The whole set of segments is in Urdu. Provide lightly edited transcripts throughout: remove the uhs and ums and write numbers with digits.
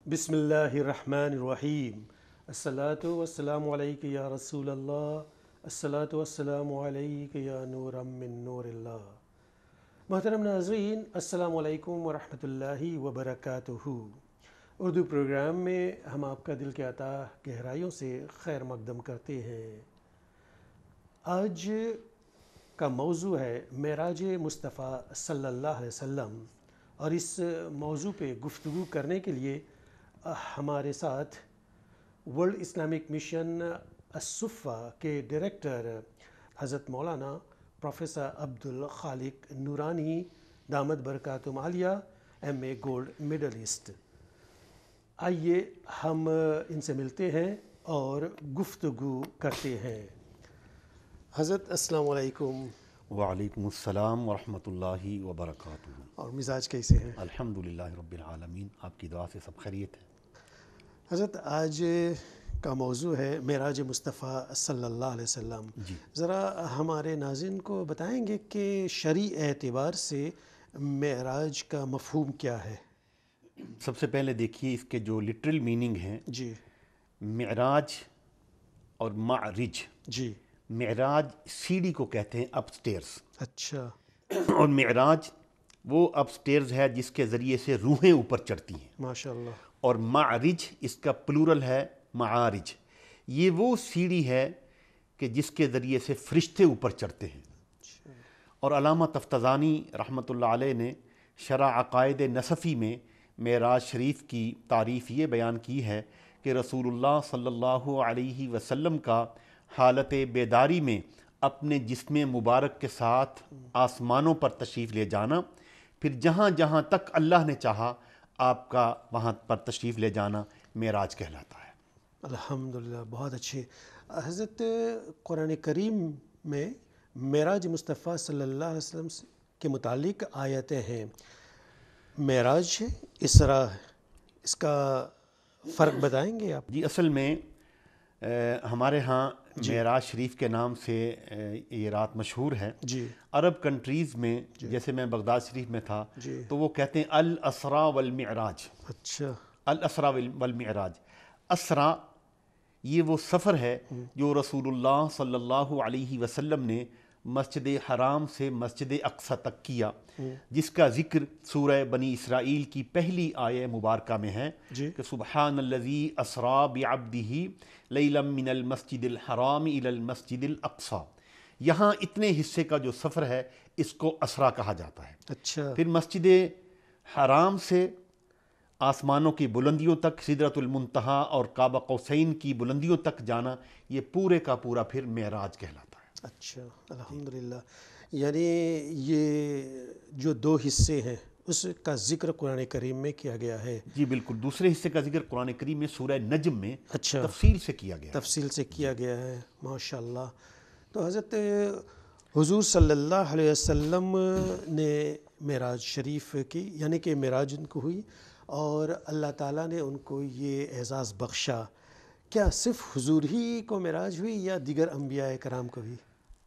بسم اللہ الرحمن الرحیم۔ الصلاۃ والسلام علیک یا رسول اللہ، الصلاۃ والسلام علیک یا نور من نور اللہ۔ محترم ناظرین، السلام علیکم ورحمۃ اللہ وبرکاتہ۔ اردو پروگرام میں ہم آپ کا دل کے عطا گہرائیوں سے خیر مقدم کرتے ہیں۔ آج کا موضوع ہے معراج مصطفیٰ صلی اللہ علیہ وسلم، اور اس موضوع پہ گفتگو کرنے کے لیے ہمارے ساتھ ورلڈ اسلامک مشن الصفہ کے ڈائریکٹر حضرت مولانا پروفیسر عبدالخالق نورانی دامت برکاتہم عالیہ، ایم اے گولڈ میڈلسٹ۔ آئیے ہم ان سے ملتے ہیں اور گفتگو کرتے ہیں۔ حضرت السلام علیکم۔ وعلیکم السلام ورحمۃ اللہ وبرکاتہ۔ اور مزاج کیسے ہیں؟ الحمدللہ رب العالمین، آپ کی دعا سے سب خیریت ہے۔ حضرت آج کا موضوع ہے معراج مصطفیٰ صلی اللہ علیہ وسلم۔ جی، ذرا ہمارے ناظرین کو بتائیں گے کہ شرعی اعتبار سے معراج کا مفہوم کیا ہے؟ سب سے پہلے دیکھیے اس کے جو لٹرل میننگ ہیں۔ جی معراج اور معرج۔ جی۔ معراج سیڑھی کو کہتے ہیں، اپ سٹیئرز، اچھا اور معراج وہ اپ سٹیئرز ہے جس کے ذریعے سے روحیں اوپر چڑھتی ہیں، ماشاء اللہ۔ اور معرج اس کا پلورل ہے معارج۔ یہ وہ سیڑھی ہے کہ جس کے ذریعے سے فرشتے اوپر چڑھتے ہیں۔ اور علامہ تفتزانی رحمۃ اللہ علیہ نے شرح عقائد نصفی میں معراج شریف کی تعریف یہ بیان کی ہے کہ رسول اللہ صلی اللہ علیہ وسلم کا حالت بیداری میں اپنے جسم مبارک کے ساتھ آسمانوں پر تشریف لے جانا، پھر جہاں جہاں تک اللہ نے چاہا آپ کا وہاں پر تشریف لے جانا معراج کہلاتا ہے۔ الحمدللہ، بہت اچھے۔ حضرت قرآن کریم میں معراج مصطفیٰ صلی اللہ علیہ وسلم کے متعلق آیتیں ہیں۔ معراج ہے، اسراء ہے، اس کا فرق بتائیں گے آپ؟ جی، اصل میں ہمارے ہاں معراج شریف کے نام سے یہ رات مشہور ہے۔ جی عرب کنٹریز میں، جیسے میں بغداد شریف میں تھا، جی۔ تو وہ کہتے ہیں الاسراء والمعراج۔ اچھا الاسراء والمعراج۔ اسراء یہ وہ سفر ہے جو رسول اللہ صلی اللہ علیہ وسلم نے مسجد حرام سے مسجد اقصی تک کیا، جس کا ذکر سورہ بنی اسرائیل کی پہلی آیہ مبارکہ میں ہے جی کہ سبحان الذی اسریٰ بعبدہ لیلا من المسجد الحرام الی المسجد الاقصی۔ یہاں اتنے حصے کا جو سفر ہے اس کو اسراء کہا جاتا ہے۔ اچھا۔ پھر مسجد حرام سے آسمانوں کی بلندیوں تک، سدرۃ المنتہا اور کعبہ قوسین کی بلندیوں تک جانا، یہ پورے کا پورا پھر معراج کہلاتا ہے۔ اچھا، الحمدللہ۔ یعنی یہ جو دو حصے ہیں اس کا ذکر قرآن کریم میں کیا گیا ہے۔ جی بالکل، دوسرے حصے کا ذکر قرآن کریم میں سورہ نجم میں اچھا، تفصیل سے کیا گیا ہے۔ تفصیل سے کیا گیا ہے، ماشاء اللہ۔ تو حضرت حضور صلی اللہ علیہ وسلم نے معراج شریف کی، یعنی کہ معراج ان کو ہوئی اور اللہ تعالیٰ نے ان کو یہ اعزاز بخشا۔ کیا صرف حضور ہی کو معراج ہوئی یا دیگر انبیاء کرام کو بھی؟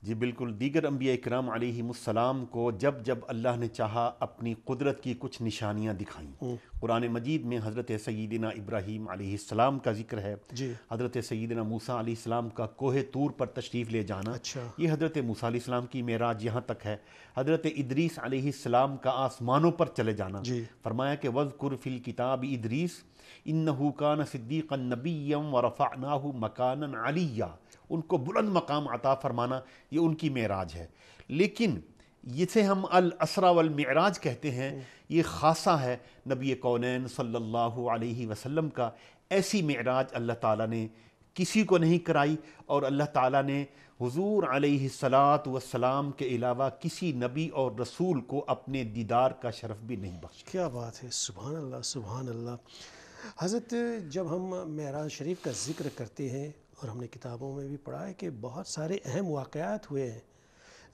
جی بالکل، دیگر انبیاء کرام علیہم السلام کو جب جب اللہ نے چاہا اپنی قدرت کی کچھ نشانیاں دکھائیں۔ قرآن مجید میں حضرت سیدنا ابراہیم علیہ السلام کا ذکر ہے، جی حضرت سیدنا موسیٰ علیہ السلام کا کوہ طور پر تشریف لے جانا، اچھا یہ حضرت موسیٰ علیہ السلام کی معراج یہاں تک ہے۔ حضرت ادریس علیہ السلام کا آسمانوں پر چلے جانا، جی فرمایا کہ وَاذْكُرْ فِي الْكِتَابِ ادریس انہ کان صدیقا نبیا ورفعناہ مکانا علیہ۔ ان کو بلند مقام عطا فرمانا، یہ ان کی معراج ہے۔ لیکن جسے ہم الاسراء والمعراج کہتے ہیں، یہ خاصہ ہے نبی کونین صلی اللہ علیہ وسلم کا۔ ایسی معراج اللہ تعالیٰ نے کسی کو نہیں کرائی، اور اللہ تعالیٰ نے حضور علیہ الصلاۃ والسلام کے علاوہ کسی نبی اور رسول کو اپنے دیدار کا شرف بھی نہیں بخشا۔ کیا بات ہے، سبحان اللہ سبحان اللہ۔ حضرت جب ہم معراج شریف کا ذکر کرتے ہیں، اور ہم نے کتابوں میں بھی پڑھا ہے کہ بہت سارے اہم واقعات ہوئے ہیں،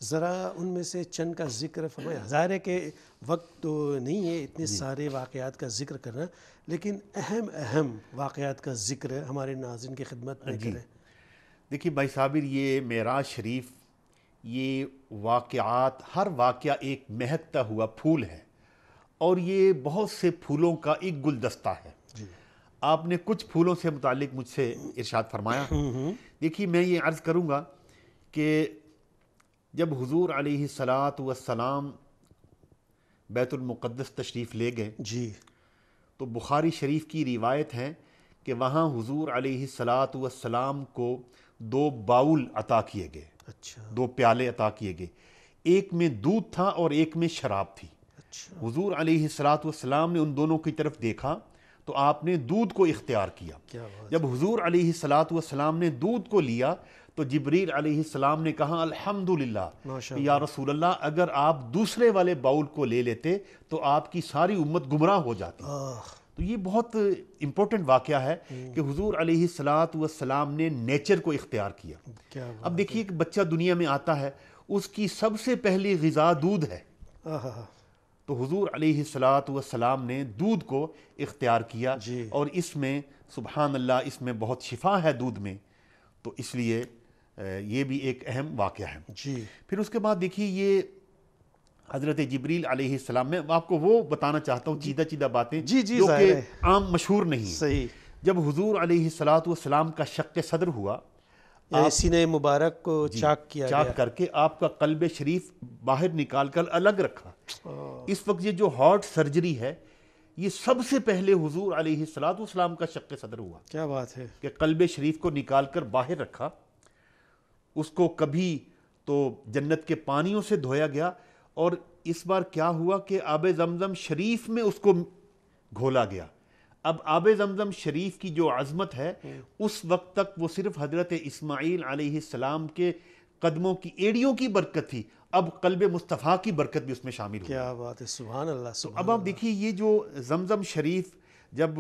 ذرا ان میں سے چند کا ذکر فرمائیں۔ ظاہر ہے کہ وقت تو نہیں ہے اتنے سارے واقعات کا ذکر کرنا، لیکن اہم واقعات کا ذکر ہمارے ناظرین کی خدمت میں کریں۔ دیکھیے بھائی صابر، یہ معراج شریف، یہ واقعات، ہر واقعہ ایک مہکتا ہوا پھول ہے، اور یہ بہت سے پھولوں کا ایک گلدستہ ہے۔ جی آپ نے کچھ پھولوں سے متعلق مجھ سے ارشاد فرمایا. دیکھیے میں یہ عرض کروں گا کہ جب حضور علیہ الصلاۃ والسلام بیت المقدس تشریف لے گئے جی تو بخاری شریف کی روایت ہے کہ وہاں حضور علیہ الصلاۃ والسلام کو 2 باؤل عطا کیے گئے, اچھا 2 پیالے عطا کیے گئے. ایک میں دودھ تھا اور ایک میں شراب تھی. اچھا حضور علیہ الصلاۃ والسلام نے ان دونوں کی طرف دیکھا تو آپ نے دودھ کو اختیار کیا. کیا بات. جب حضور علیہ الصلاۃ والسلام نے دودھ کو لیا تو جبریل علیہ السلام نے کہا الحمدللہ ماشاء کہ یا رسول اللہ اگر آپ دوسرے والے باؤل کو لے لیتے تو آپ کی ساری امت گمراہ ہو جاتی. تو یہ بہت امپورٹنٹ واقعہ ہے کہ حضور علیہ الصلاۃ والسلام نے نیچر کو اختیار کیا. کیا بات. اب دیکھیے کہ بچہ دنیا میں آتا ہے, اس کی سب سے پہلی غذا دودھ ہے. تو حضور علیہ الصلاۃ والسلام نے دودھ کو اختیار کیا جی. اور اس میں سبحان اللہ اس میں بہت شفا ہے دودھ میں, تو اس لیے یہ بھی ایک اہم واقعہ ہے. جی پھر اس کے بعد دیکھیے یہ حضرت جبریل علیہ السلام, میں آپ کو وہ بتانا چاہتا ہوں چیدہ باتیں جی جو کہ عام مشہور نہیں ہیں. صحیح. جب حضور علیہ الصلاۃ والسلام کا شق صدر ہوا, سینہ مبارک کو چاک کیا گیا, چاک کر کے آپ کا قلب شریف باہر نکال کر الگ رکھا. اس وقت یہ جو ہارٹ سرجری ہے یہ سب سے پہلے حضور علیہ الصلاۃ والسلام کا شق صدر ہوا. کیا بات ہے. کہ قلب شریف کو نکال کر باہر رکھا, اس کو کبھی تو جنت کے پانیوں سے دھویا گیا, اور اس بار کیا ہوا کہ آب زمزم شریف میں اس کو گھولا گیا. اب آب زمزم شریف کی جو عظمت ہے اس وقت تک وہ صرف حضرت اسماعیل علیہ السلام کے قدموں کی ایڑیوں کی برکت تھی, اب قلب مصطفیٰ کی برکت بھی اس میں شامل ہوئی. کیا بات ہے. سبحان اللہ. تو اب آپ دیکھیے یہ جو زمزم شریف جب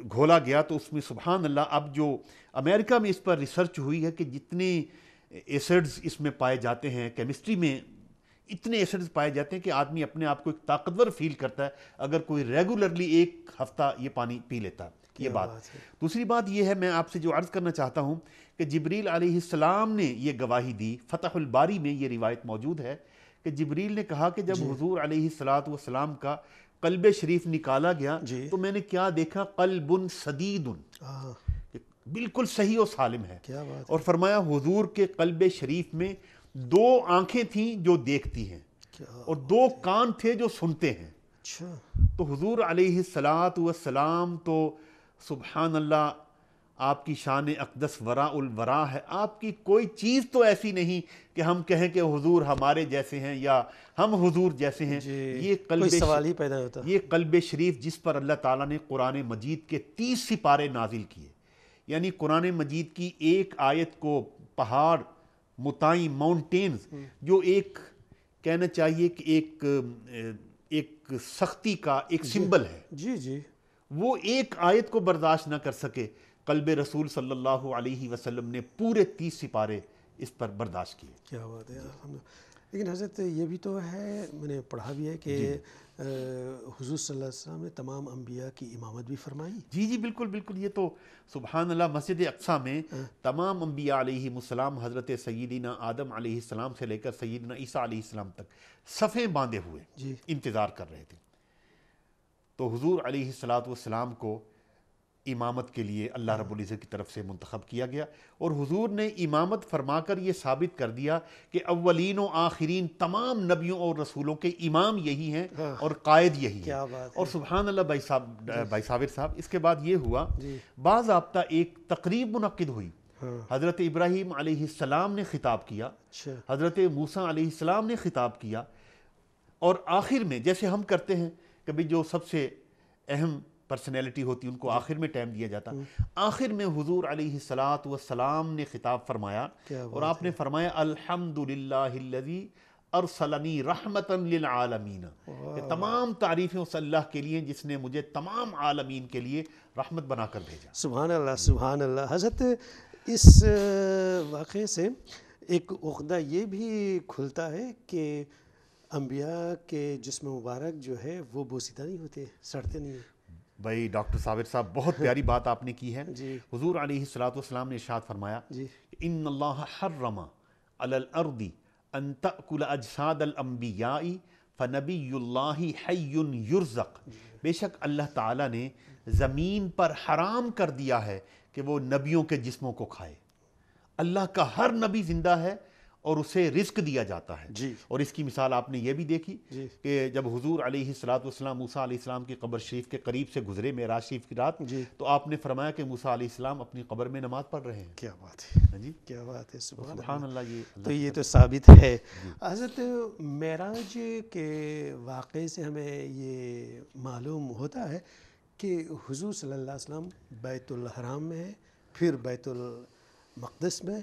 گھولا گیا تو اس میں سبحان اللہ, اب جو امریکہ میں اس پر ریسرچ ہوئی ہے کہ جتنے ایسڈز اس میں پائے جاتے ہیں, کیمسٹری میں اتنے ایسڈز پائے جاتے ہیں کہ آدمی اپنے آپ کو ایک طاقتور فیل کرتا ہے اگر کوئی ریگولرلی 1 ہفتہ یہ پانی پی لیتا. یہ بات. دوسری بات یہ ہے, میں آپ سے جو عرض کرنا چاہتا ہوں کہ جبریل علیہ السلام نے یہ گواہی دی, فتح الباری میں یہ روایت موجود ہے کہ جبریل نے کہا کہ جب حضور علیہ الصلاۃ والسلام کا قلب شریف نکالا گیا تو میں نے کیا دیکھا, قلب سدید, بالکل صحیح و سالم ہے. اور فرمایا حضور کے قلب شریف میں 2 آنکھیں تھیں جو دیکھتی ہیں اور 2 کان تھے جو سنتے ہیں. تو حضور علیہ الصلاۃ والسلام تو سبحان اللہ آپ کی شان اقدس وراء الورا ہے. آپ کی کوئی چیز تو ایسی نہیں کہ ہم کہیں کہ حضور ہمارے جیسے ہیں یا ہم حضور جیسے ہیں. یہ قلب سوال ہی پیدا ہوتا. یہ قلب شریف جس پر اللہ تعالیٰ نے قرآن مجید کے 30 سپارے نازل کیے, یعنی قرآن مجید کی ایک آیت کو پہاڑ, متائیں, ماؤنٹینز, جو ایک کہنا چاہیے کہ ایک سختی کا ایک سمبل ہے, جی جی, وہ ایک آیت کو برداشت نہ کر سکے, قلب رسول صلی اللہ علیہ وسلم نے پورے 30 سپارے اس پر برداشت کیے. کیا بات ہے. لیکن حضرت یہ بھی تو ہے, میں نے پڑھا بھی ہے کہ حضور صلی اللہ علیہ وسلم نے تمام انبیاء کی امامت بھی فرمائی. جی جی بالکل بالکل. یہ تو سبحان اللہ مسجد اقصیٰ میں تمام انبیاء علیہ السلام, حضرت سیدنا آدم علیہ السلام سے لے کر سیدنا عیسیٰ علیہ السلام تک صفیں باندھے ہوئے انتظار کر رہے تھے. تو حضور علیہ الصلاۃ والسلام کو امامت کے لیے اللہ رب العزت کی طرف سے منتخب کیا گیا, اور حضور نے امامت فرما کر یہ ثابت کر دیا کہ اولین و آخرین تمام نبیوں اور رسولوں کے امام یہی ہیں اور قائد یہی ہیں. اور سبحان اللہ بھائی صابر صاحب, اس کے بعد یہ ہوا باضابطہ ایک تقریب منعقد ہوئی. حضرت ابراہیم علیہ السلام نے خطاب کیا, حضرت موسیٰ علیہ السلام نے خطاب کیا, اور آخر میں جیسے ہم کرتے ہیں کبھی جو سب سے اہم پرسنالٹی ہوتی ان کو آخر میں ٹائم دیا جاتا, آخر میں حضور علیہ الصلاۃ والسلام نے خطاب فرمایا, اور آپ نے فرمایا الحمدللہ الذی ارسلنی رحمتا للعالمین, کہ تمام تعریفیں اس اللہ کے لیے جس نے مجھے تمام عالمین کے لیے رحمت بنا کر بھیجا. سبحان اللہ سبحان اللہ. حضرت اس واقعے سے ایک عقدہ یہ بھی کھلتا ہے کہ انبیاء کے جسم مبارک جو ہے وہ بوسیدہ نہیں ہوتے, سڑتے نہیں ہیں. بھائی ڈاکٹر صابر صاحب بہت پیاری بات آپ نے کی ہے. حضور علیہ الصلاۃ والسلام نے ارشاد فرمایا ان اللہ حرم علی الارض ان تأکل اجساد الانبیاء فنبی اللہ حی یرزق، بے شک اللہ تعالیٰ نے زمین پر حرام کر دیا ہے کہ وہ نبیوں کے جسموں کو کھائے۔ اللہ کا ہر نبی زندہ ہے اور اسے رزق دیا جاتا ہے۔ جی اور اس کی مثال آپ نے یہ بھی دیکھی جی کہ جب حضور علیہ الصلوۃ والسلام موسیٰ علیہ السلام کی قبر شریف کے قریب سے گزرے معراج شریف کی رات، جی تو آپ نے فرمایا کہ موسیٰ علیہ السلام اپنی قبر میں نماز پڑھ رہے ہیں۔ کیا بات ہے، ہاں جی، کیا بات ہے، سبحان سبحان اللہ۔ اللہ۔ یہ تو یہ تو ثابت ہے۔ حضرت معراج کے واقعے سے ہمیں یہ معلوم ہوتا ہے کہ حضور صلی اللہ علیہ وسلم بیت الحرام میں ہے، پھر بیت المقدس میں،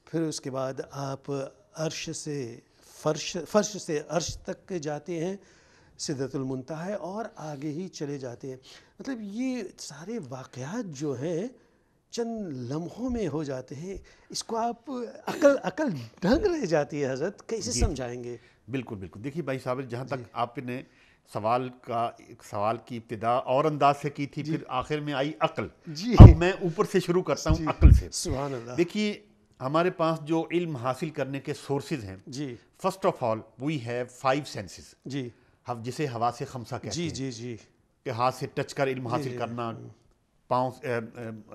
پھر اس کے بعد آپ عرش سے فرش سے عرش تک جاتے ہیں، سدرۃ المنتہا ہے، اور آگے ہی چلے جاتے ہیں۔ مطلب یہ سارے واقعات جو ہیں چند لمحوں میں ہو جاتے ہیں، اس کو آپ عقل ڈھنگ رہ جاتی ہے حضرت، کیسے سمجھائیں گے؟ بالکل بالکل۔ دیکھیے بھائی صابر، جہاں تک آپ نے سوال کی ابتدا اور انداز سے کی تھی، پھر آخر میں آئی عقل، جی اب میں اوپر سے شروع کرتا ہوں عقل سے۔ سبحان اللہ۔ دیکھیے ہمارے پاس جو علم حاصل کرنے کے سورسز ہیں، جی first of all we have 5 senses, جی جسے حواس خمسہ کہتے جی ہیں، جی جی کہ ہاتھ سے ٹچ کر علم حاصل کرنا، پاؤں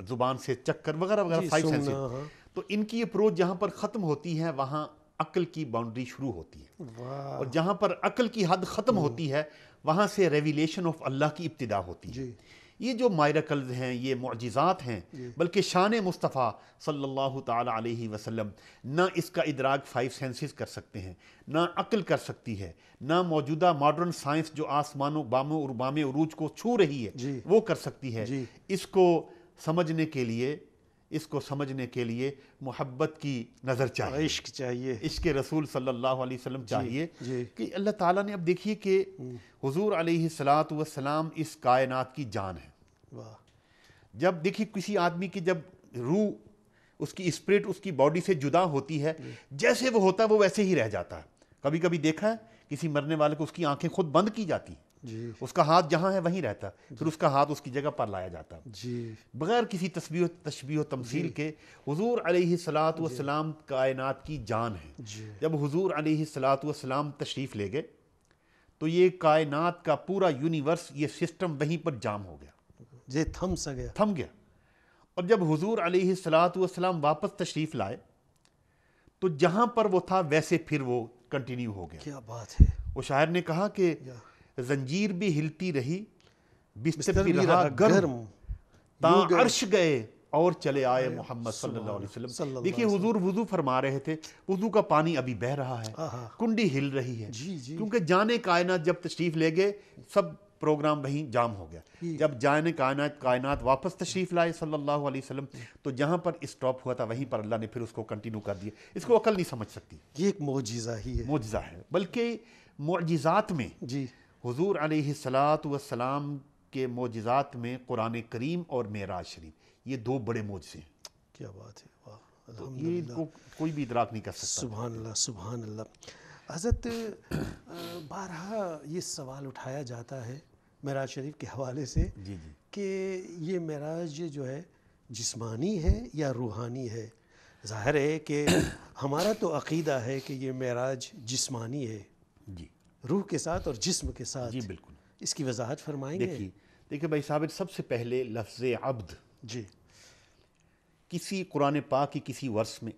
زبان سے چک کر، وغیرہ وغیرہ، 5 سننا، سینسز۔ ہاں۔ تو ان کی اپروچ جہاں پر ختم ہوتی ہے وہاں عقل کی باؤنڈری شروع ہوتی ہے، واہ، اور جہاں پر عقل کی حد ختم ہوتی ہے وہاں سے ریویلیشن آف اللہ کی ابتدا ہوتی ہے۔ جی یہ جو میراکلز ہیں، یہ معجزات ہیں، بلکہ شان مصطفیٰ صلی اللہ تعالی علیہ وسلم نہ اس کا ادراک 5 سینسز کر سکتے ہیں، نہ عقل کر سکتی ہے، نہ موجودہ ماڈرن سائنس جو آسمانوں باموں اور بام عروج کو چھو رہی ہے جی وہ کر سکتی ہے۔ جی اس کو سمجھنے کے لیے محبت کی نظر چاہیے، عشق چاہیے۔ عشق رسول صلی اللہ علیہ وسلم چاہیے جی کہ اللہ تعالیٰ نے، اب دیکھیے کہ حضور علیہ الصلوۃ والسلام اس کائنات کی جان ہے۔ واہ، جب دیکھیے کسی آدمی کی جب روح، اس کی اسپرٹ اس کی باڈی سے جدا ہوتی ہے، جیسے وہ ہوتا ہے وہ ویسے ہی رہ جاتا ہے۔ کبھی کبھی دیکھا ہے کسی مرنے والے کو اس کی آنکھیں خود بند کی جاتی ہیں، جی اس کا ہاتھ جہاں ہے وہیں رہتا ہے، پھر اس کا ہاتھ اس کی جگہ پر لایا جاتا ہے، جی بغیر کسی تشبیہ و تمثیل کے۔ حضور علیہ الصلوۃ والسلام کائنات کی جان ہے۔ جی جب حضور علیہ الصلوۃ والسلام تشریف لے گئے تو یہ کائنات کا پورا یونیورس، یہ سسٹم وہیں پر جام ہو گیا، جی تھم سا گیا۔ تھم گیا۔ اور جب حضور علیہ الصلوۃ والسلام واپس تشریف لائے تو جہاں پر وہ تھا ویسے پھر وہ کنٹینیو ہو گیا۔ کیا بات ہے۔ وہ شاعر نے کہا کہ زنجیر بھی ہلتی رہی، بستر بھی رہا گرم، تاں عرش گئے اور چلے آئے محمد صلی اللہ علیہ وسلم۔ دیکھیے حضور وضو فرما رہے تھے، وضو کا پانی ابھی بہہ رہا ہے، کنڈی ہل رہی ہے، جی جی کیونکہ جانے کائنات جب تشریف لے گئے سب پروگرام وہیں جام ہو گیا۔ جب جانے کائنات واپس تشریف لائے صلی اللہ علیہ وسلم تو جہاں پر اسٹاپ ہوا تھا وہیں پر اللہ نے پھر اس کو کنٹینیو کر دیا۔ اس کو عقل نہیں سمجھ سکتی، یہ ایک معجزہ ہی ہے۔ معجزہ ہے۔ بلکہ معجزات میں جی حضور علیہ الصلوۃ والسلام کے معجزات میں قرآن کریم اور معراج شریف، یہ 2 بڑے معجزے ہیں۔ کیا بات ہے، واہ، تو الحمد یہ ان کو کوئی بھی ادراک نہیں کر سکتا۔ سبحان اللہ، سبحان اللہ۔ حضرت بارہا یہ سوال اٹھایا جاتا ہے معراج شریف کے حوالے سے جی جی کہ یہ معراج جو ہے جسمانی ہے یا روحانی ہے؟ ظاہر ہے کہ ہمارا تو عقیدہ ہے کہ یہ معراج جسمانی ہے، جی روح کے ساتھ اور جسم کے ساتھ۔ جی بالکل۔ اس کی وضاحت فرمائیں گے؟ دیکھیے بھائی صابر، سب سے پہلے لفظ عبد جی کسی قرآن پاک کی کسی ورس میں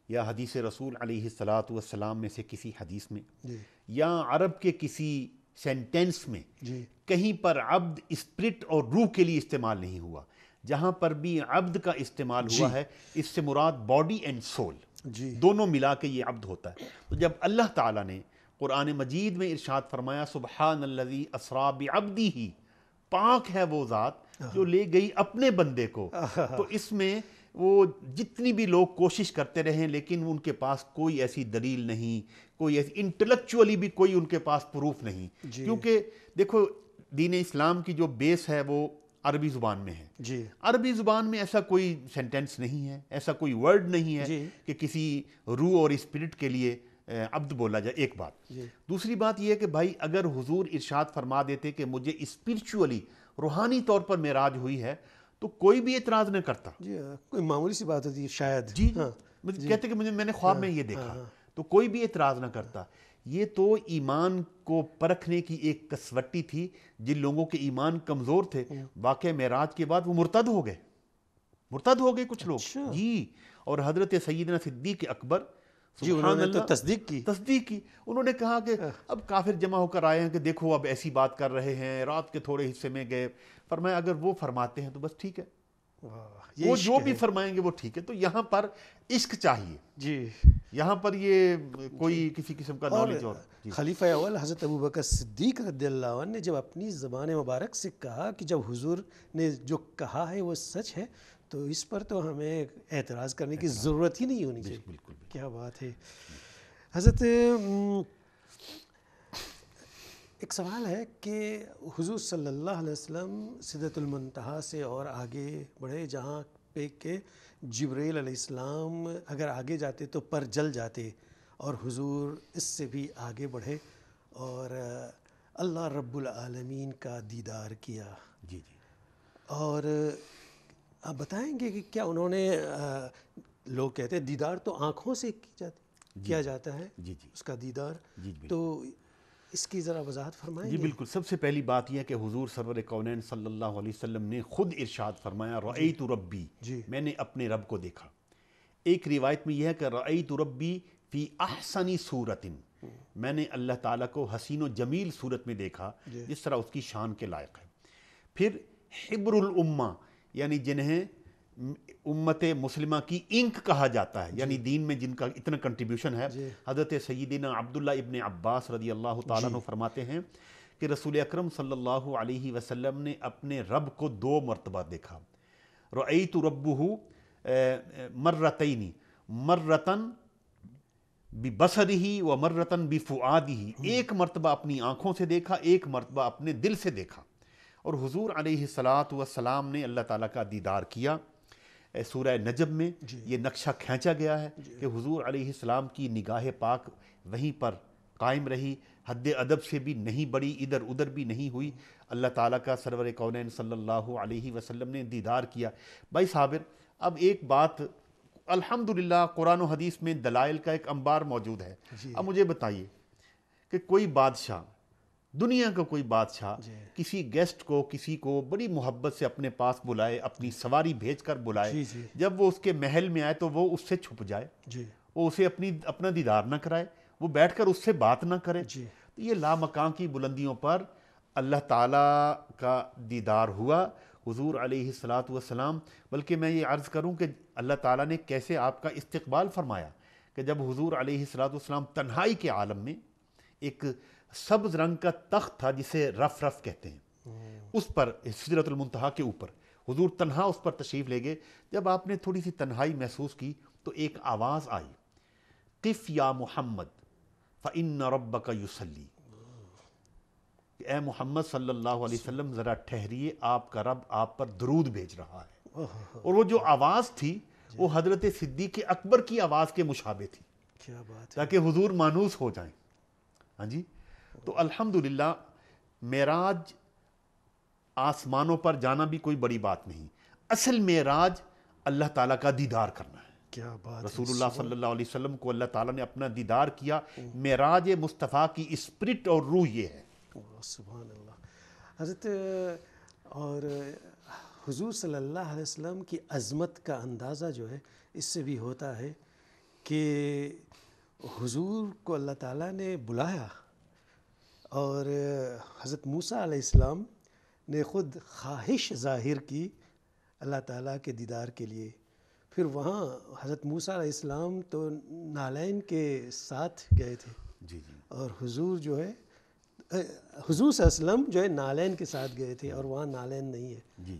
یا حدیث رسول علیہ الصلوۃ والسلام میں سے کسی حدیث میں جی یا عرب کے کسی سینٹینس میں جی کہیں پر عبد اسپرٹ اور روح کے لیے استعمال نہیں ہوا۔ جہاں پر بھی عبد کا استعمال ہوا ہے اس سے مراد باڈی اینڈ سول، جی دونوں ملا کے یہ عبد ہوتا ہے۔ تو جب اللہ تعالیٰ نے قرآن مجید میں ارشاد فرمایا سبحان الذی اسریٰ بعبدہ، پاک ہے وہ ذات جو لے گئی اپنے بندے کو، تو اس میں وہ جتنی بھی لوگ کوشش کرتے رہیں لیکن ان کے پاس کوئی ایسی دلیل نہیں، کوئی ایسی انٹلیکچولی بھی کوئی ان کے پاس پروف نہیں، کیونکہ دیکھو دین اسلام کی جو بیس ہے وہ عربی زبان میں ہے۔ جی عربی زبان میں ایسا کوئی سینٹینس نہیں ہے، ایسا کوئی ورڈ نہیں ہے کہ کسی روح اور اسپرٹ کے لیے عبد بولا جائے، ایک بات۔ دوسری بات یہ ہے کہ بھائی اگر حضور ارشاد فرما دیتے کہ مجھے اسپرچولی روحانی طور پر معراج ہوئی ہے تو کوئی بھی اعتراض نہ کرتا۔ جی کوئی معمولی سی بات ہوتی ہے شاید، جی کہتے کہ میں نے خواب میں یہ دیکھا تو کوئی بھی اعتراض نہ کرتا۔ یہ تو ایمان کو پرکھنے کی ایک کسوٹی تھی. جن لوگوں کے ایمان کمزور تھے واقعہ معراج کے بعد وہ مرتد ہو گئے کچھ لوگ. جی. اور حضرت سیدنا صدیق اکبر انہوں نے تو تصدیق کی. انہوں نے کہا کہ اب کافر جمع ہو کر آئے ہیں کہ دیکھو اب ایسی بات کر رہے ہیں, رات کے تھوڑے حصے میں گئے. فرمایا اگر وہ فرماتے ہیں تو بس ٹھیک ہے, وہ جو بھی فرمائیں گے وہ ٹھیک ہے. تو یہاں پر عشق چاہیے جی, یہاں پر یہ کوئی کسی قسم کا نالج. اور خلیفہ اول حضرت ابوبکر صدیق رضی اللہ عنہ نے جب اپنی زبان مبارک سے کہا کہ جب حضور نے جو کہا ہے وہ سچ ہے, تو اس پر تو ہمیں اعتراض کرنے کی ضرورت ہی نہیں ہونی چاہیے. بالکل. کیا بات ہے. حضرت ایک سوال ہے کہ حضور صلی اللہ علیہ وسلم سدرۃ المنتہا سے اور آگے بڑھے, جہاں پہ کہ جبرائیل علیہ السلام اگر آگے جاتے تو پر جل جاتے, اور حضور اس سے بھی آگے بڑھے اور اللہ رب العالمین کا دیدار کیا. جی. اور آپ بتائیں گے کہ کیا انہوں نے, لوگ کہتے ہیں دیدار تو آنکھوں سے کیا جاتا ہے, اس کا دیدار, تو اس کی ذرا وضاحت فرمائیں گے. جی بالکل. سب سے پہلی بات یہ ہے کہ حضور سرور کونین صلی اللہ علیہ وسلم نے خود ارشاد فرمایا رأیت ربی, میں نے اپنے رب کو دیکھا. ایک روایت میں یہ ہے کہ رأیت ربی فی احسن صورت, میں نے اللہ تعالیٰ کو حسین و جمیل صورت میں دیکھا جس طرح اس کی شان کے لائق ہے. پھر حبر الامہ, یعنی جنہیں امت مسلمہ کی انک کہا جاتا ہے, یعنی دین میں جن کا اتنا کنٹریبیوشن ہے. حضرت سیدنا عبداللہ ابن عباس رضی اللہ تعالیٰ عنہ فرماتے ہیں کہ رسول اکرم صلی اللہ علیہ وسلم نے اپنے رب کو 2 مرتبہ دیکھا. رأیت ربہ مرتین, مرتن ببصرہ و مرتن بفؤادہ, ایک مرتبہ اپنی آنکھوں سے دیکھا, ایک مرتبہ اپنے دل سے دیکھا. اور حضور علیہ الصلاۃ والسلام نے اللہ تعالیٰ کا دیدار کیا. سورہ نجم میں یہ نقشہ کھینچا گیا ہے کہ حضور علیہ السلام کی نگاہ پاک وہیں پر قائم رہی, حد ادب سے بھی نہیں بڑھی, ادھر ادھر بھی نہیں ہوئی. اللہ تعالیٰ کا سرور کونین صلی اللہ علیہ وسلم نے دیدار کیا. بھائی صابر, اب ایک بات, الحمدللہ قرآن و حدیث میں دلائل کا ایک انبار موجود ہے. اب مجھے بتائیے کہ کوئی بادشاہ, دنیا کا کوئی بادشاہ کسی گیسٹ کو, کسی کو بڑی محبت سے اپنے پاس بلائے, اپنی سواری بھیج کر بلائے, جب وہ اس کے محل میں آئے تو وہ اس سے چھپ جائے, وہ اسے اپنا دیدار نہ کرائے, وہ بیٹھ کر اس سے بات نہ کرے. تو یہ لامکان کی بلندیوں پر اللہ تعالیٰ کا دیدار ہوا حضور علیہ الصلاۃ والسلام. بلکہ میں یہ عرض کروں کہ اللہ تعالیٰ نے کیسے آپ کا استقبال فرمایا کہ جب حضور علیہ الصلاۃ والسلام تنہائی کے عالم میں, ایک سبز رنگ کا تخت تھا جسے رف کہتے ہیں, اس پر سدرۃ المنتہا کے اوپر حضور تنہا اس پر تشریف لے گئے. جب آپ نے تھوڑی سی تنہائی محسوس کی تو ایک آواز آئی, قف یا محمد فإن ربک یصلی, اے محمد صلی اللہ علیہ وسلم ذرا ٹھہریے, آپ کا رب آپ پر درود بھیج رہا ہے. اور وہ جو آواز تھی وہ حضرت صدیق اکبر کی آواز کے مشابہ تھی. کیا بات ہے. تاکہ حضور مانوس ہو جائیں. ہاں جی. تو الحمدللہ معراج آسمانوں پر جانا بھی کوئی بڑی بات نہیں, اصل معراج اللہ تعالیٰ کا دیدار کرنا ہے. کیا بات. رسول اللہ صلی اللہ علیہ وسلم کو اللہ تعالیٰ نے اپنا دیدار کیا. معراج مصطفیٰ کی اسپرٹ اور روح یہ ہے. سبحان اللہ. حضرت, اور حضور صلی اللہ علیہ وسلم کی عظمت کا اندازہ جو ہے اس سے بھی ہوتا ہے کہ حضور کو اللہ تعالیٰ نے بلایا, اور حضرت موسیٰ علیہ السلام نے خود خواہش ظاہر کی اللہ تعالیٰ کے دیدار کے لیے. پھر وہاں حضرت موسیٰ علیہ السلام تو نالین کے ساتھ گئے تھے, اور حضور جو ہے, حضور صلی اللہ علیہ وسلم جو ہے نالین کے ساتھ گئے تھے, اور وہاں نالین نہیں ہے.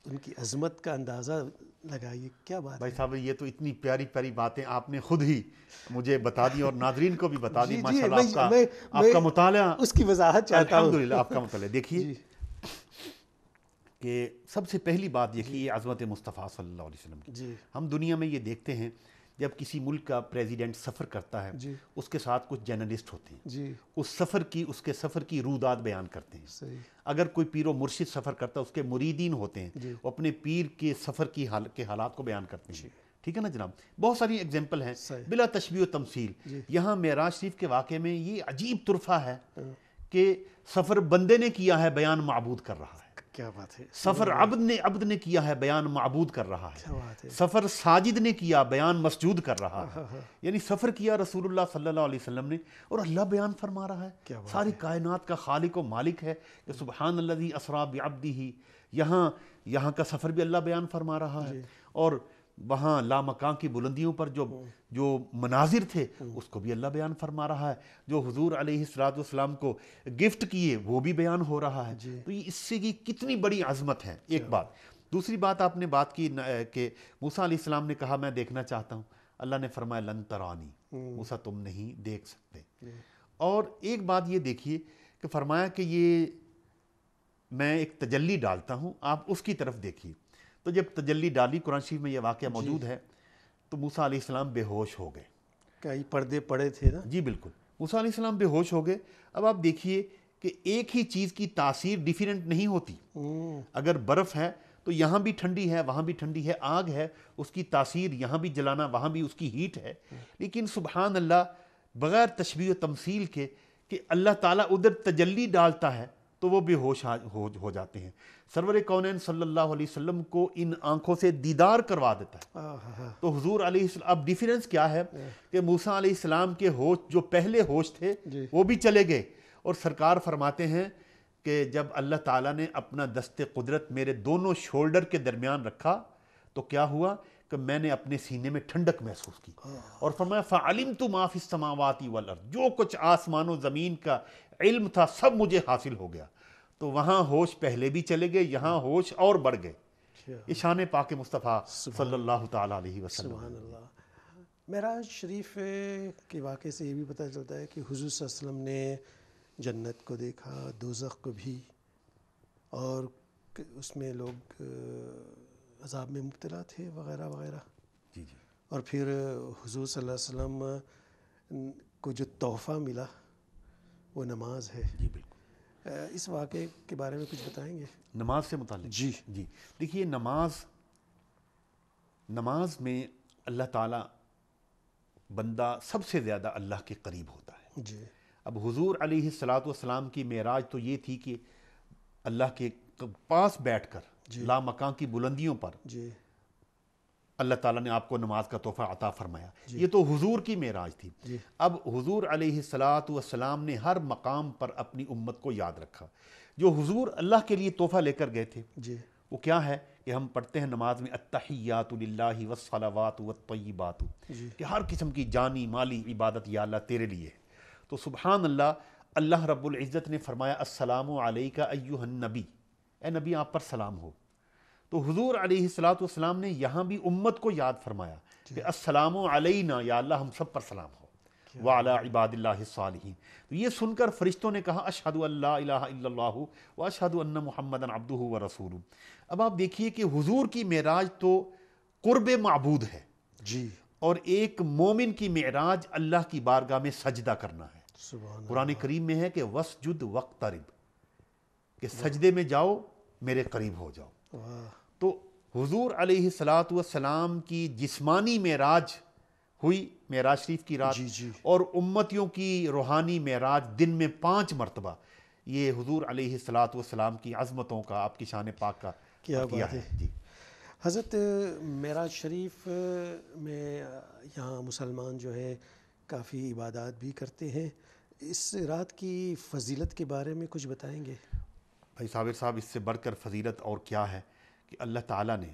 ان کی عظمت کا اندازہ لگائیے. کیا بات. بھائی صاحب, یہ تو اتنی پیاری پیاری باتیں آپ نے خود ہی مجھے بتا دی اور ناظرین کو بھی بتا دی. ماشاءاللہ آپ کا مطالعہ, اس کی وضاحت چاہتا ہوں. الحمدللہ آپ کا مطالعہ. دیکھیے کہ سب سے پہلی بات یہ عظمت مصطفیٰ صلی اللہ علیہ وسلم کی. ہم دنیا میں یہ دیکھتے ہیں جب کسی ملک کا پریزیڈنٹ سفر کرتا ہے اس کے ساتھ کچھ جرنلسٹ ہوتے ہیں, اس کے سفر کی رودات بیان کرتے ہیں. اگر کوئی پیر و مرشد سفر کرتا ہے اس کے مریدین ہوتے ہیں, وہ اپنے پیر کے سفر کے حالات کو بیان کرتے ہیں. ٹھیک ہے نا جناب. بہت ساری ایگزامپل ہیں بلا تشبیہ و تمثیل. یہاں معراج شریف کے واقعے میں یہ عجیب طرفہ ہے کہ سفر بندے نے کیا ہے، بیان معبود کر رہا ہے. کیا بات ہے. سفر عبد نے کیا ہے، بیان معبود کر رہا ہے. سفر ساجد نے کیا، بیان مسجود کر رہا ہے. یعنی سفر کیا رسول اللہ صلی اللہ علیہ وسلم نے اور اللہ بیان فرما رہا ہے. ساری کائنات کا خالق و مالک ہے کہ سبحان الذی اسریٰ بعبدہ. یہاں کا سفر بھی اللہ بیان فرما رہا ہے، اور وہاں لامکان کی بلندیوں پر جو مناظر تھے اس کو بھی اللہ بیان فرما رہا ہے. جو حضور علیہ السلام کو گفٹ کیے وہ بھی بیان ہو رہا ہے. تو یہ اس سے کی کتنی بڑی عظمت ہے. ایک بات. دوسری بات آپ نے بات کی کہ موسیٰ علیہ السلام نے کہا میں دیکھنا چاہتا ہوں. اللہ نے فرمایا لن ترانی، موسیٰ تم نہیں دیکھ سکتے. اور ایک بات یہ دیکھیے کہ فرمایا کہ یہ میں ایک تجلی ڈالتا ہوں، آپ اس کی طرف دیکھیے. تو جب تجلی ڈالی، قرآن شریف میں یہ واقعہ موجود ہے، تو موسیٰ علیہ السلام بے ہوش ہو گئے. کئی پردے پڑے تھے نا. جی بالکل. موسیٰ علیہ السلام بے ہوش ہو گئے. اب آپ دیکھیے کہ ایک ہی چیز کی تاثیر ڈیفرنٹ نہیں ہوتی. اگر برف ہے تو یہاں بھی ٹھنڈی ہے، وہاں بھی ٹھنڈی ہے. آگ ہے، اس کی تاثیر یہاں بھی جلانا، وہاں بھی اس کی ہیٹ ہے. لیکن سبحان اللہ، بغیر تشبیہ و تمثیل کے کہ اللہ تعالیٰ ادھر تجلی ڈالتا ہے تو وہ بے ہوش ہو جاتے ہیں. سرور کونین صلی اللہ علیہ وسلم کو ان آنکھوں سے دیدار کروا دیتا ہے. تو حضور علیہ السلام، اب ڈیفرنس کیا ہے کہ موسیٰ علیہ السلام کے ہوش جو پہلے ہوش تھے وہ بھی چلے گئے. اور سرکار فرماتے ہیں کہ جب اللہ تعالیٰ نے اپنا دست قدرت میرے دونوں شولڈر کے درمیان رکھا تو کیا ہوا کہ میں نے اپنے سینے میں ٹھنڈک محسوس کی. اور فرمایا فَعَلِمْتُ مَا فِي السَّمَاوَاتِ وَالْأَرْضِ، جو کچھ آسمان و زمین کا علم تھا سب مجھے حاصل ہو گیا. تو وہاں ہوش پہلے بھی چلے گئے، یہاں ہوش اور بڑھ گئے. یہ شان پاک مصطفیٰ صلی اللہ تعالیٰ علیہ وسلم. سبحان اللہ. معراج شریف کے واقعے سے یہ بھی پتہ چلتا ہے کہ حضور صلی اللہ علیہ وسلم نے جنت کو دیکھا، دوزخ کو بھی، اور اس میں لوگ عذاب میں مبتلا تھے وغیرہ وغیرہ. جی جی. اور پھر حضور صلی اللہ علیہ وسلم کو جو تحفہ ملا وہ نماز ہے. جی بالکل. اس واقعے کے بارے میں کچھ بتائیں گے؟ نماز سے متعلق؟ جی جی. دیکھیے نماز میں اللہ تعالیٰ بندہ سب سے زیادہ اللہ کے قریب ہوتا ہے. جی. اب حضور علیہ السلام کی معراج تو یہ تھی کہ اللہ کے پاس بیٹھ کر لامکان کی بلندیوں پر جی اللہ تعالیٰ نے آپ کو نماز کا تحفہ عطا فرمایا. یہ تو حضور کی معراج تھی. اب حضور علیہ السلام نے ہر مقام پر اپنی امت کو یاد رکھا. جو حضور اللہ کے لیے تحفہ لے کر گئے تھے وہ کیا ہے کہ ہم پڑھتے ہیں نماز میں التحیات للہ والصلوات والطیبات، کہ ہر قسم کی جانی مالی عبادت یا اللہ تیرے لیے. تو سبحان اللہ، اللہ رب العزت نے فرمایا السلام علیکہ ایہا النبی، اے نبی آپ پر سلام ہو. تو حضور علیہ السلام نے یہاں بھی امت کو یاد فرمایا کہ السلام علینا، یا اللہ ہم سب پر سلام ہو، وعلی عباد اللہ الصالحین. تو یہ سن کر فرشتوں نے کہا اشہد ان لا الہ الا اللہ واشہد ان محمدا عبدہ ورسولہ. اب آپ دیکھیے کہ حضور کی معراج تو قرب معبود ہے جی، اور ایک مومن کی معراج اللہ کی بارگاہ میں سجدہ کرنا ہے. قرآن کریم میں ہے کہ وسجد وقترب، کہ سجدے میں جاؤ میرے قریب ہو جاؤ. تو حضور علیہ السلام کی جسمانی معراج ہوئی معراج شریف کی رات، اور امتیوں کی روحانی معراج دن میں 5 مرتبہ. یہ حضور علیہ السلام کی عظمتوں کا، آپ کی شان پاک کا کیا بات ہے. جی. حضرت معراج شریف میں یہاں مسلمان جو ہے کافی عبادات بھی کرتے ہیں. اس رات کی فضیلت کے بارے میں کچھ بتائیں گے؟ بھائی صابر صاحب، اس سے بڑھ کر فضیلت اور کیا ہے کہ اللہ تعالیٰ نے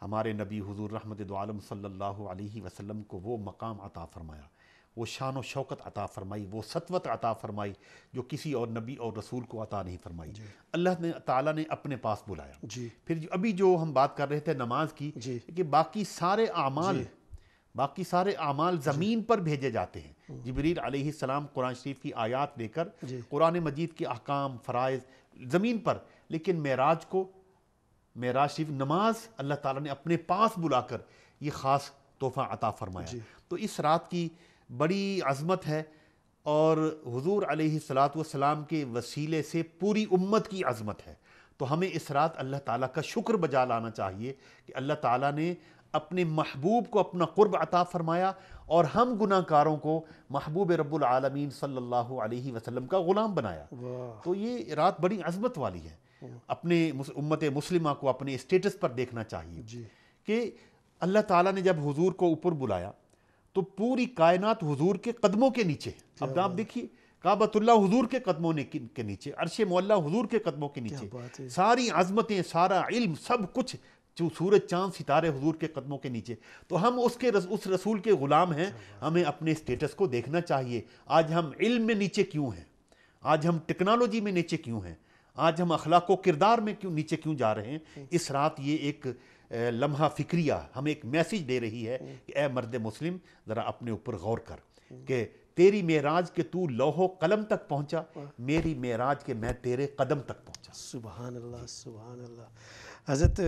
ہمارے نبی حضور رحمت دو عالم صلی اللہ علیہ وسلم کو وہ مقام عطا فرمایا، وہ شان و شوکت عطا فرمائی، وہ سطوت عطا فرمائی جو کسی اور نبی اور رسول کو عطا نہیں فرمائی. اللہ نے تعالیٰ نے اپنے پاس بلایا. پھر ابھی جو ہم بات کر رہے تھے نماز کی، کہ باقی سارے اعمال زمین پر بھیجے جاتے ہیں. جبریل علیہ السلام قرآن شریف کی آیات لے کر قرآن مجید کے احکام فرائض زمین پر، لیکن معراج شریف نماز اللہ تعالیٰ نے اپنے پاس بلا کر یہ خاص تحفہ عطا فرمایا. تو اس رات کی بڑی عظمت ہے، اور حضور علیہ السلام کے وسیلے سے پوری امت کی عظمت ہے. تو ہمیں اس رات اللہ تعالیٰ کا شکر بجا لانا چاہیے کہ اللہ تعالیٰ نے اپنے محبوب کو اپنا قرب عطا فرمایا اور ہم گناہ کاروں کو محبوب رب العالمین صلی اللہ علیہ وسلم کا غلام بنایا. واہ. تو یہ رات بڑی عظمت والی ہے. اپنے امت مسلمہ کو اپنے اسٹیٹس پر دیکھنا چاہیے جی کہ اللہ تعالیٰ نے جب حضور کو اوپر بلایا تو پوری کائنات حضور کے قدموں کے نیچے. اب آپ دیکھیے کعبۃ اللہ حضور کے قدموں کے نیچے, عرش معلیٰ حضور کے قدموں کے نیچے, بات ہے. ساری عظمتیں, سارا علم, سب کچھ جو سورج چاند ستارے حضور کے قدموں کے نیچے. تو ہم اس رسول کے غلام ہیں, ہمیں اپنے اسٹیٹس کو دیکھنا چاہیے. آج ہم علم میں نیچے کیوں ہیں, آج ہم ٹیکنالوجی میں نیچے کیوں ہیں, آج ہم اخلاق و کردار میں نیچے کیوں جا رہے ہیں. اس رات یہ ایک لمحہ فکریہ ہمیں ایک میسیج دے رہی ہے کہ اے مرد مسلم ذرا اپنے اوپر غور کر کہ تیری معراج کے تو لوح و قلم تک پہنچا, میری معراج کے میں تیرے قدم تک پہنچا. سبحان اللہ سبحان اللہ. حضرت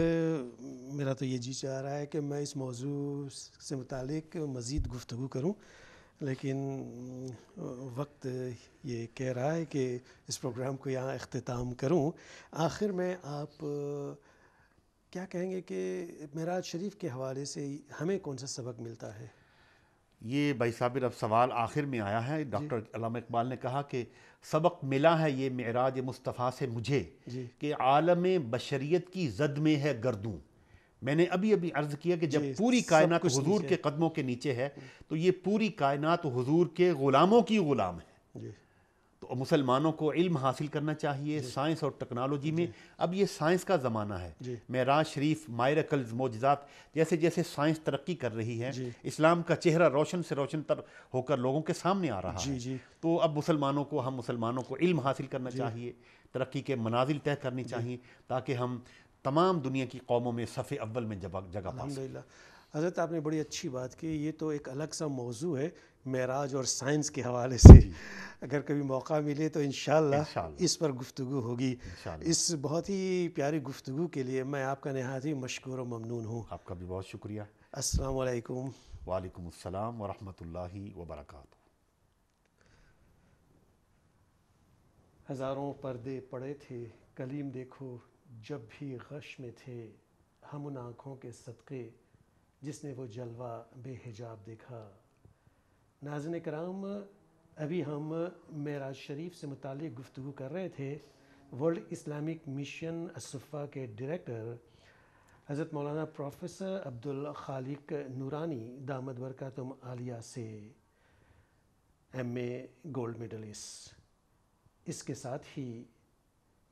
میرا تو یہ جی چاہ رہا ہے کہ میں اس موضوع سے متعلق مزید گفتگو کروں, لیکن وقت یہ کہہ رہا ہے کہ اس پروگرام کو یہاں اختتام کروں. آخر میں آپ کیا کہیں گے کہ معراج شریف کے حوالے سے ہمیں کون سا سبق ملتا ہے؟ یہ بھائی صابر اب سوال آخر میں آیا ہے. ڈاکٹر علامہ اقبال نے کہا کہ سبق ملا ہے یہ معراج مصطفیٰ سے مجھے کہ عالم بشریت کی زد میں ہے گردوں. میں نے ابھی عرض کیا کہ جب پوری کائنات حضور کے قدموں کے نیچے ہے تو یہ پوری کائنات حضور کے غلاموں کی غلام ہے. تو مسلمانوں کو علم حاصل کرنا چاہیے سائنس اور ٹیکنالوجی میں. اب یہ سائنس کا زمانہ ہے. معراج شریف, مائرکلز, معجزات, جیسے جیسے سائنس ترقی کر رہی ہے اسلام کا چہرہ روشن سے روشن تر ہو کر لوگوں کے سامنے آ رہا ہے. تو اب ہم مسلمانوں کو علم حاصل کرنا چاہیے, ترقی کے منازل طے کرنی چاہیے تاکہ ہم تمام دنیا کی قوموں میں صف اول میں جگہ پا سکیں. الحمدللہ. حضرت آپ نے بڑی اچھی بات کی. یہ تو ایک الگ سا موضوع ہے معراج اور سائنس کے حوالے سے. اگر کبھی موقع ملے تو انشاءاللہ اس پر گفتگو ہوگی. اس بہت ہی پیاری گفتگو کے لیے میں آپ کا نہایت ہی مشکور و ممنون ہوں. آپ کا بھی بہت شکریہ. السلام علیکم. وعلیکم السلام ورحمۃ اللہ وبرکاتہ. ہزاروں پردے پڑے تھے کلیم دیکھو جب بھی غش میں تھے, ہم ان آنکھوں کے صدقے جس نے وہ جلوہ بے حجاب دیکھا. ناظرین کرام, ابھی ہم معراج شریف سے متعلق گفتگو کر رہے تھے ورلڈ اسلامک مشن الصفہ کے ڈائریکٹر حضرت مولانا پروفیسر عبدالخالق نورانی دامت برکاتہم عالیہ سے, MA گولڈ میڈلسٹ. اس کے ساتھ ہی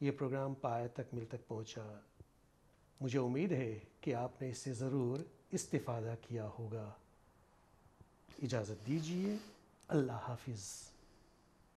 یہ پروگرام پائے تکمیل تک پہنچا. مجھے امید ہے کہ آپ نے اس سے ضرور استفادہ کیا ہوگا. اجازت دیجیے. اللہ حافظ.